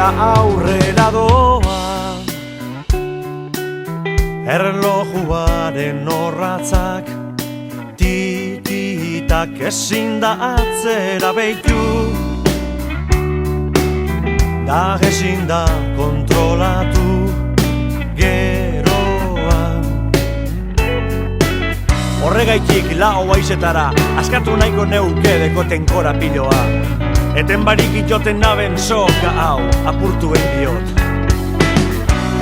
eta aurrera doa. Erlojuaren orratzak tititak ezin da atzera behitu, da ezin da kontrolatu geroa. Horregaitik lau haizetara askatu nahiko neuke dekoten korapiloa, eten barik itoten naben soka hau apurtuen diot.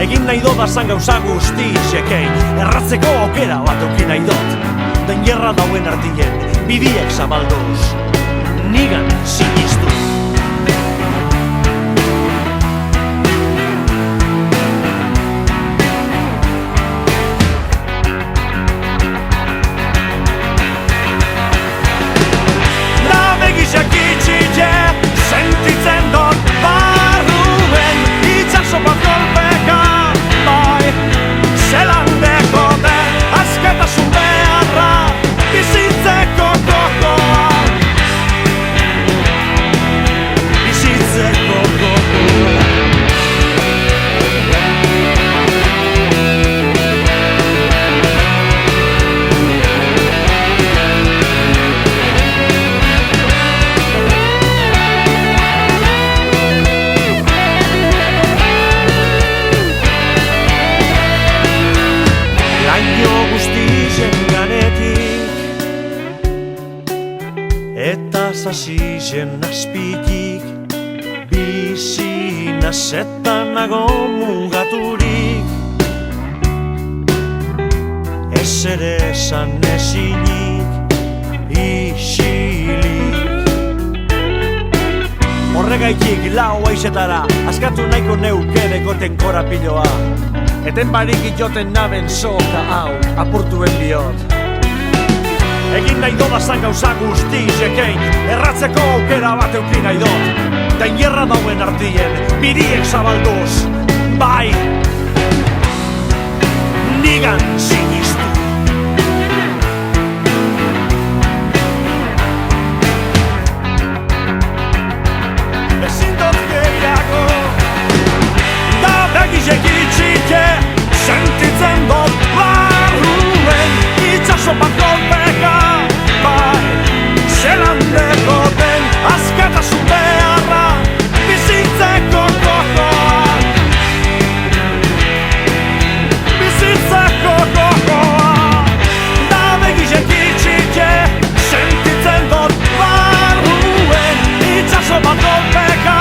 Egin nahi dodazan gauza guztiekin, erratzeko aukera bat euki nahi dut. Den gerra dauen ardien, bidiek zabalduz, nigan sinistu. Da begisak itxite, sentitzen dut barruen, itxaso bat kolpeka. Zelan dekoten askatasun beharra, bizitzeko gogoa. Bizitzeko gogoa. Eta zasizen azpitik, bizi nazetan nago mugaturik. Ez ere esan ezinik, isilik. Horregaitik lau haizetara askatu nahiko neuke dekoten korapiloa, eten barik itoten naben soka hau apurtuen bihot. Egin nahi dodazan gauza guztiekin, erratzeko aukera bat euki nahi dut. Den gerra dauen ardien, biriek zabalduz, bai, nigan sinistu. Ezin dut gehiago, da begizek itxite, sentitzen dut barruen, itxaso bat kolpeka. Zelan dekoten askatasun beharra, bizitzeko gogoa. Bizitzeko gogoa. Da begizek itxite, sentitzen dut barruen, itxaso bat kolpeka.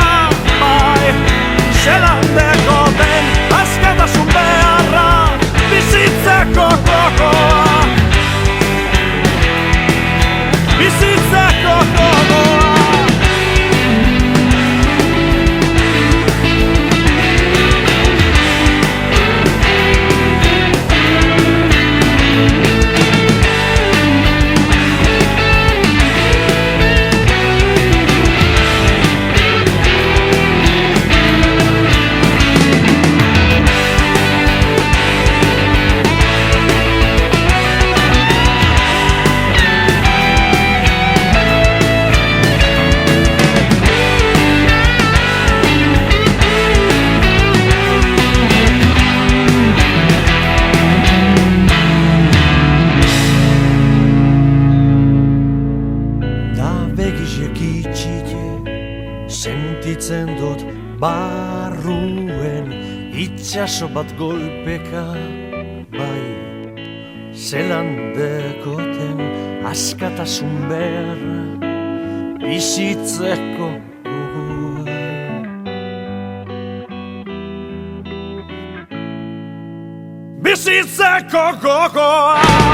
Zelan dekoten askatasun beharra, bizitzeko gogoa. Bizitzeko gogoa. Sentitzen dut barruen, itxaso bat golpeka, bai, zelan dekoten askatasun beharra, bizitzeko gogoa. Bizitzeko gogoa.